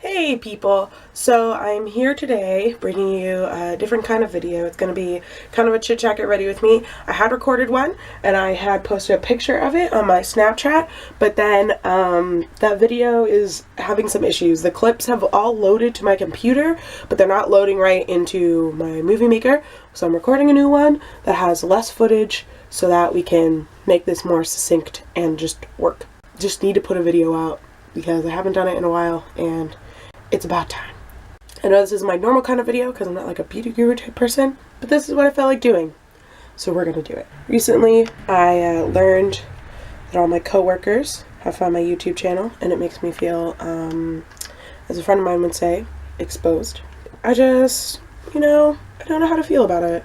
Hey people, so I'm here today bringing you a different kind of video. It's going to be kind of a chit chat, get ready with me. I had recorded one and I had posted a picture of it on my Snapchat, but then that video is having some issues. The clips have all loaded to my computer, but they're not loading right into my movie maker. So I'm recording a new one that has less footage so that we can make this more succinct and just work. Just need to put a video out because I haven't done it in a while and it's about time. I know this is my normal kind of video because I'm not like a beauty guru type person, but this is what I felt like doing. So we're going to do it. Recently, I learned that all my coworkers have found my YouTube channel and it makes me feel, as a friend of mine would say, exposed. I just, I don't know how to feel about it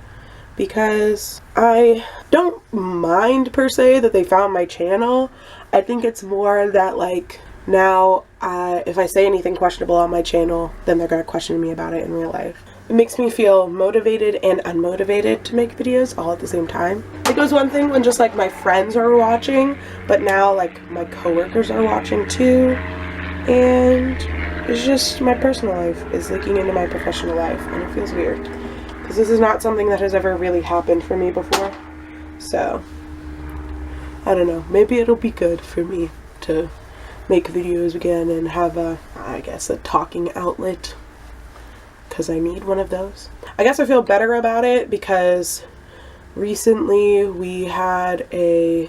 because I don't mind per se that they found my channel. I think it's more that like, now, if I say anything questionable on my channel, then they're going to question me about it in real life. It makes me feel motivated and unmotivated to make videos all at the same time. It was one thing when just like my friends are watching, but now like my coworkers are watching too. And it's just my personal life is leaking into my professional life and it feels weird. Because this is not something that has ever really happened for me before. So, I don't know. Maybe it'll be good for me to make videos again and have a talking outlet, because I need one of those. I guess I feel better about it because recently we had a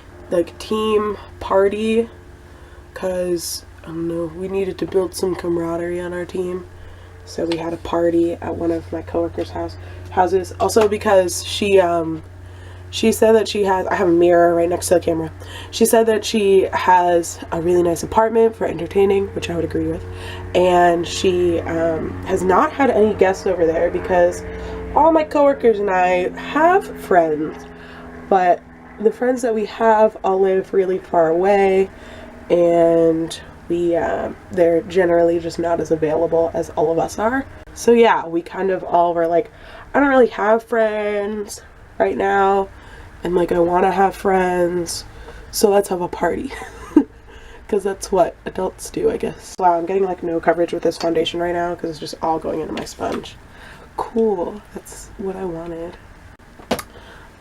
team party because I don't know, we needed to build some camaraderie on our team. So we had a party at one of my coworkers' houses. Also because she said that she has, I have a mirror right next to the camera. She said that she has a really nice apartment for entertaining, which I would agree with. And she has not had any guests over there because all my coworkers and I have friends, but the friends that we have all live really far away and they're generally just not as available as all of us are. So yeah, we kind of all were like, I don't really have friends right now, and like I want to have friends, so let's have a party. Because that's what adults do, I guess. Wow, I'm getting like no coverage with this foundation right now because it's just all going into my sponge. Cool, that's what I wanted.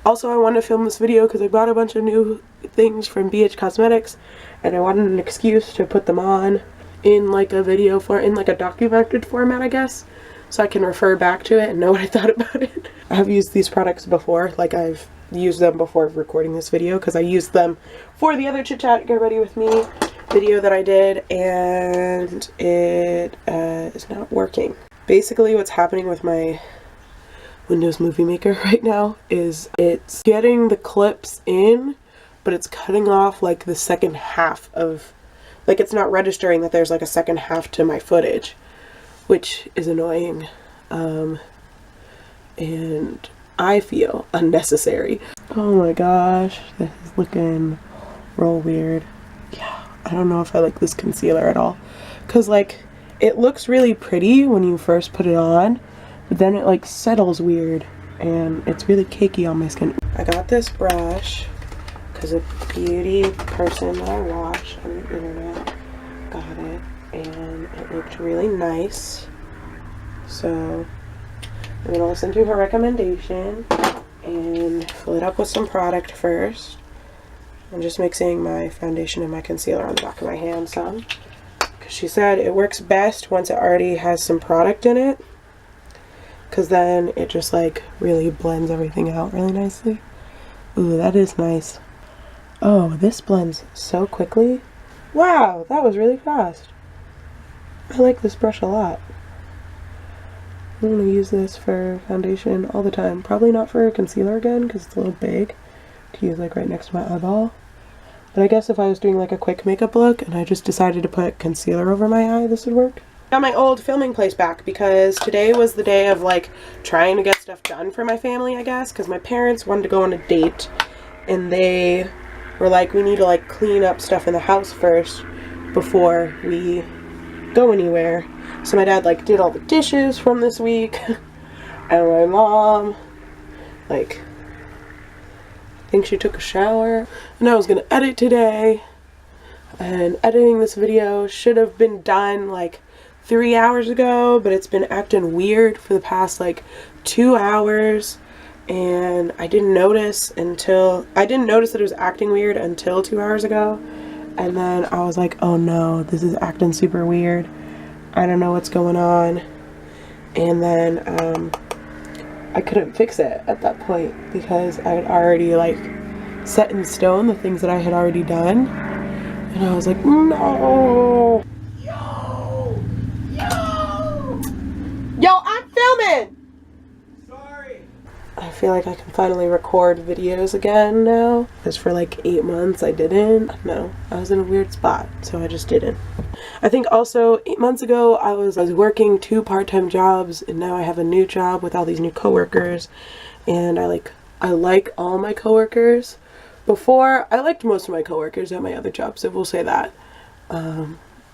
Also, I wanted to film this video because I bought a bunch of new things from BH Cosmetics and I wanted an excuse to put them on in like a video in like a documented format, I guess, so I can refer back to it and know what I thought about it. I have used these products before, like I've used them before recording this video because I used them for the other chit chat get ready with me video that I did, and it is not working. Basically what's happening with my Windows Movie Maker right now is it's getting the clips in, but it's cutting off like the second half of, like it's not registering that there's like a second half to my footage, which is annoying. And I feel unnecessary. Oh my gosh, this is looking real weird. Yeah, I don't know if I like this concealer at all. Cause like, it looks really pretty when you first put it on, but then it like settles weird and it's really cakey on my skin. I got this brush because a beauty person that I watch on the internet got it and it looked really nice. So I'm going to listen to her recommendation and fill it up with some product first. I'm just mixing my foundation and my concealer on the back of my hand some, because she said it works best once it already has some product in it, because then it just like really blends everything out really nicely. Ooh, that is nice. Oh, this blends so quickly. Wow, that was really fast. I like this brush a lot. I'm going to use this for foundation all the time. Probably not for concealer again because it's a little big to use like right next to my eyeball. But I guess if I was doing like a quick makeup look and I just decided to put concealer over my eye, this would work. Got my old filming place back because today was the day of like trying to get stuff done for my family, I guess, because my parents wanted to go on a date and they were like, we need to like clean up stuff in the house first before we go anywhere. So my dad like did all the dishes from this week and my mom like, I think she took a shower, and I was gonna edit today, and editing this video should have been done like 3 hours ago, but it's been acting weird for the past like 2 hours, and I didn't notice that it was acting weird until 2 hours ago. And then I was like, oh no, this is acting super weird. I don't know what's going on. And then I couldn't fix it at that point because I had already like set in stone the things that I had already done. And I was like, no. Yo, I'm filming! Sorry. I feel like I can finally record videos again now. Because for like 8 months I didn't. No, I was in a weird spot, so I just didn't. I think also 8 months ago I was working 2 part-time jobs, and now I have a new job with all these new coworkers, and I like all my coworkers. Before, I liked most of my coworkers at my other jobs, so we'll say that.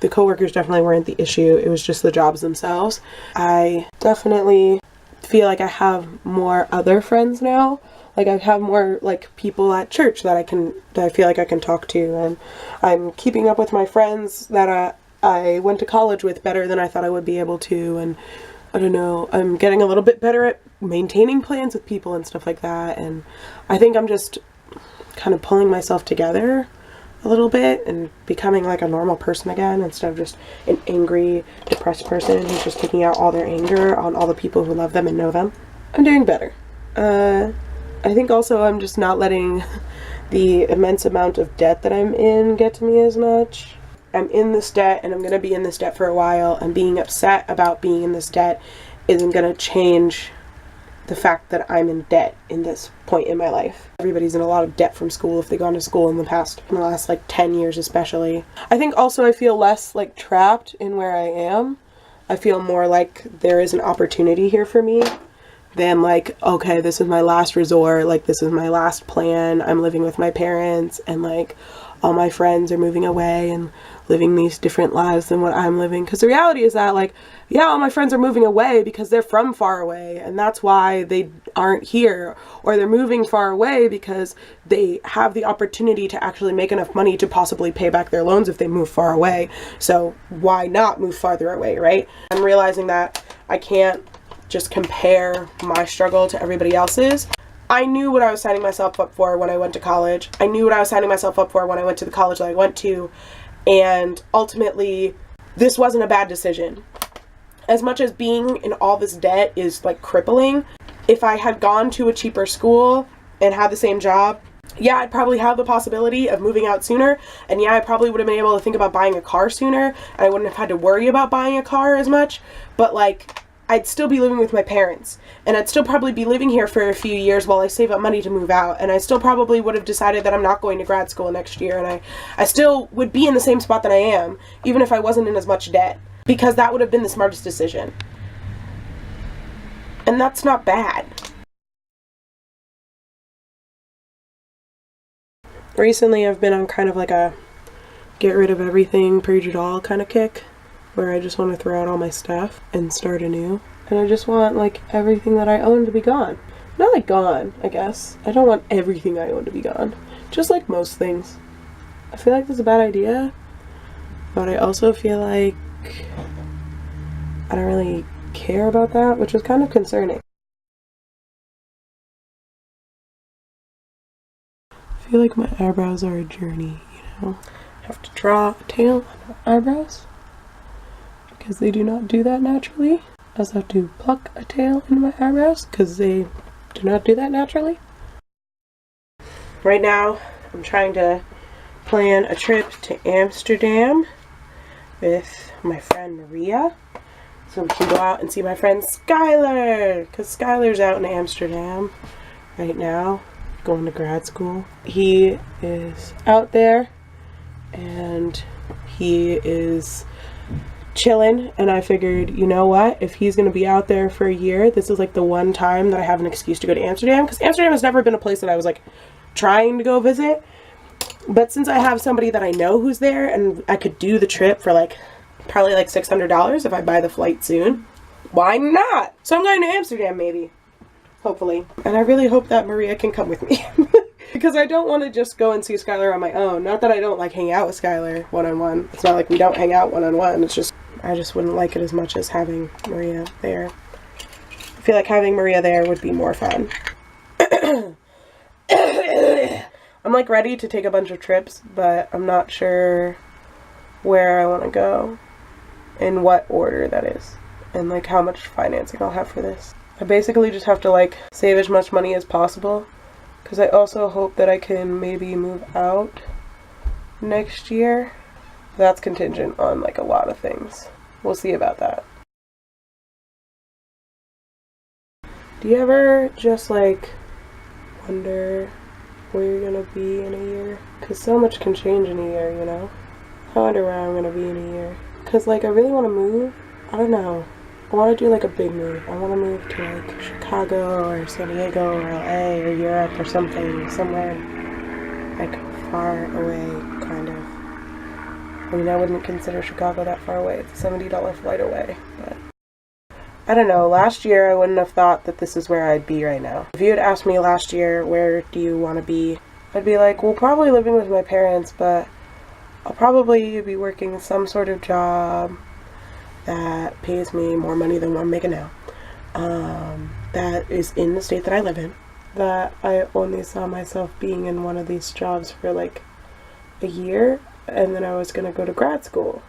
The coworkers definitely weren't the issue, it was just the jobs themselves. I definitely feel like I have more other friends now. Like I have more like people at church that I feel like I can talk to, and I'm keeping up with my friends that I went to college with better than I thought I would be able to, and I don't know, I'm getting a little bit better at maintaining plans with people and stuff like that, and I think I'm just kind of pulling myself together a little bit and becoming like a normal person again instead of just an angry, depressed person who's just taking out all their anger on all the people who love them and know them. I'm doing better. I think also I'm just not letting the immense amount of debt that I'm in get to me as much. I'm in this debt and I'm going to be in this debt for a while, and being upset about being in this debt isn't going to change the fact that I'm in debt in this point in my life. Everybody's in a lot of debt from school if they've gone to school in the last like 10 years especially. I think also I feel less like trapped in where I am. I feel more like there is an opportunity here for me than like, okay, this is my last resort, like this is my last plan. I'm living with my parents, and like all my friends are moving away and living these different lives than what I'm living. Because the reality is that like, yeah, all my friends are moving away because they're from far away, and that's why they aren't here. Or they're moving far away because they have the opportunity to actually make enough money to possibly pay back their loans if they move far away. So why not move farther away, right? I'm realizing that I can't just compare my struggle to everybody else's. I knew what I was signing myself up for when I went to college. I knew what I was signing myself up for when I went to the college that I went to. And ultimately, this wasn't a bad decision. As much as being in all this debt is like crippling, if I had gone to a cheaper school and had the same job, yeah, I'd probably have the possibility of moving out sooner. And yeah, I probably would have been able to think about buying a car sooner. And I wouldn't have had to worry about buying a car as much. But like, I'd still be living with my parents, and I'd still probably be living here for a few years while I save up money to move out, and I still probably would have decided that I'm not going to grad school next year, and I still would be in the same spot that I am, even if I wasn't in as much debt, because that would have been the smartest decision. And that's not bad. Recently I've been on kind of like a get rid of everything, purge it all kind of kick, where I just want to throw out all my stuff and start anew. And I just want like everything that I own to be gone. Not like gone, I guess. I don't want everything I own to be gone. Just like most things. I feel like that's a bad idea, but I also feel like I don't really care about that, which is kind of concerning. I feel like my eyebrows are a journey, you know? I have to draw a tail on my eyebrows, because they do not do that naturally. I also have to pluck a tail into my eyebrows because they do not do that naturally. Right now, I'm trying to plan a trip to Amsterdam with my friend Maria, so we can go out and see my friend Skylar, because Skylar's out in Amsterdam right now, going to grad school. He is out there, and he is chilling, and I figured, you know what, if he's gonna be out there for a year, this is like the one time that I have an excuse to go to Amsterdam, because Amsterdam has never been a place that I was like trying to go visit. But since I have somebody that I know who's there, and I could do the trip for like probably like $600 if I buy the flight soon, why not? So I'm going to Amsterdam, maybe, hopefully, and I really hope that Maria can come with me. Because I don't want to just go and see Skylar on my own. Not that I don't like hang out with Skylar one-on-one. It's not like we don't hang out one-on-one. It's just I just wouldn't like it as much as having Maria there. I feel like having Maria there would be more fun. I'm like ready to take a bunch of trips, but I'm not sure where I want to go, in what order that is, and like how much financing I'll have for this. I basically just have to like save as much money as possible, because I also hope that I can maybe move out next year. That's contingent on like a lot of things. We'll see about that. Do you ever just like wonder where you're gonna be in a year? Because so much can change in a year, you know? I wonder where I'm gonna be in a year. Because like I really want to move. I don't know. I want to do like a big move. I want to move to like Chicago or San Diego or LA or Europe or something. Somewhere like far away, kind of. I mean, I wouldn't consider Chicago that far away. It's a $70 flight away, but I don't know. Last year, I wouldn't have thought that this is where I'd be right now. If you had asked me last year, where do you want to be? I'd be like, well, probably living with my parents, but I'll probably be working some sort of job that pays me more money than what I'm making now. That is in the state that I live in. That I only saw myself being in one of these jobs for like a year, and then I was going to go to grad school.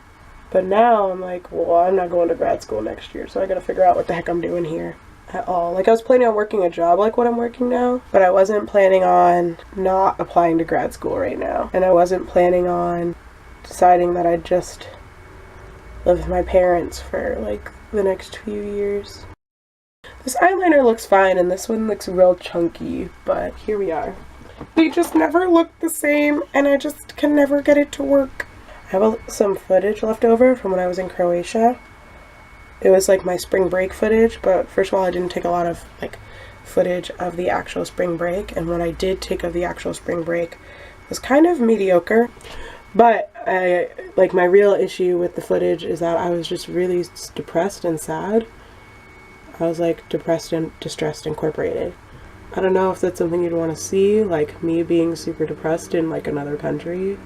But now I'm like, well, I'm not going to grad school next year, so I gotta figure out what the heck I'm doing here at all. Like, I was planning on working a job like what I'm working now, but I wasn't planning on not applying to grad school right now. And I wasn't planning on deciding that I'd just live with my parents for like the next few years. This eyeliner looks fine, and this one looks real chunky, but here we are. They just never look the same, and I just can never get it to work. I have some footage left over from when I was in Croatia. It was like my spring break footage, but first of all, I didn't take a lot of like footage of the actual spring break, and what I did take of the actual spring break was kind of mediocre. But my real issue with the footage is that I was just really depressed and sad. I was like depressed and distressed incorporated. I don't know if that's something you'd want to see, like me being super depressed in like another country,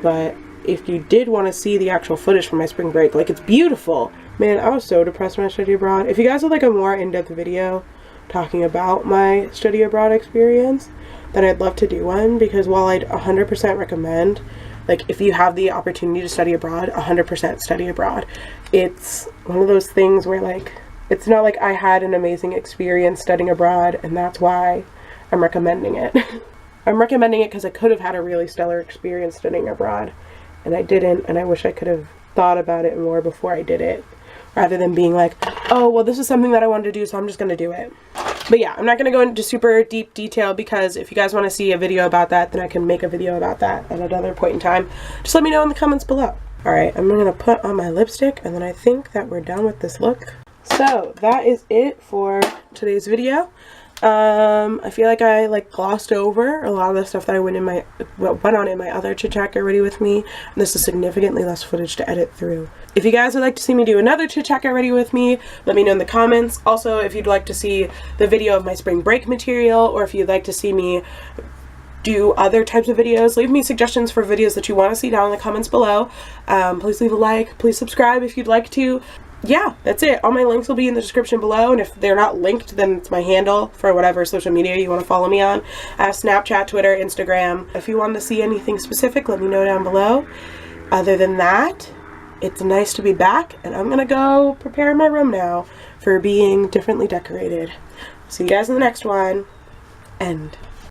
but if you did want to see the actual footage from my spring break, like, it's beautiful. Man, I was so depressed when I studied abroad. If you guys would like a more in-depth video talking about my study abroad experience, then I'd love to do one, because while I'd 100% recommend, like, if you have the opportunity to study abroad, 100% study abroad. It's one of those things where, like, it's not like I had an amazing experience studying abroad, and that's why I'm recommending it. I'm recommending it because I could have had a really stellar experience studying abroad, and I didn't, and I wish I could have thought about it more before I did it, rather than being like, oh, well, this is something that I wanted to do, so I'm just going to do it. But yeah, I'm not going to go into super deep detail, because if you guys want to see a video about that, then I can make a video about that at another point in time. Just let me know in the comments below. Alright, I'm going to put on my lipstick, and then I think that we're done with this look. So, that is it for today's video. I feel like I glossed over a lot of the stuff that I went on in my other Chit Chat Get Ready With Me, and this is significantly less footage to edit through. If you guys would like to see me do another Chit Chat Get Ready With Me, let me know in the comments. Also, if you'd like to see the video of my spring break material, or if you'd like to see me do other types of videos, leave me suggestions for videos that you want to see down in the comments below. Please leave a like, please subscribe if you'd like to. Yeah, that's it. All my links will be in the description below, and if they're not linked, then it's my handle for whatever social media you want to follow me on. I have Snapchat, Twitter, Instagram. If you want to see anything specific, let me know down below. Other than that, it's nice to be back, and I'm gonna go prepare my room now for being differently decorated. See you guys in the next one. End.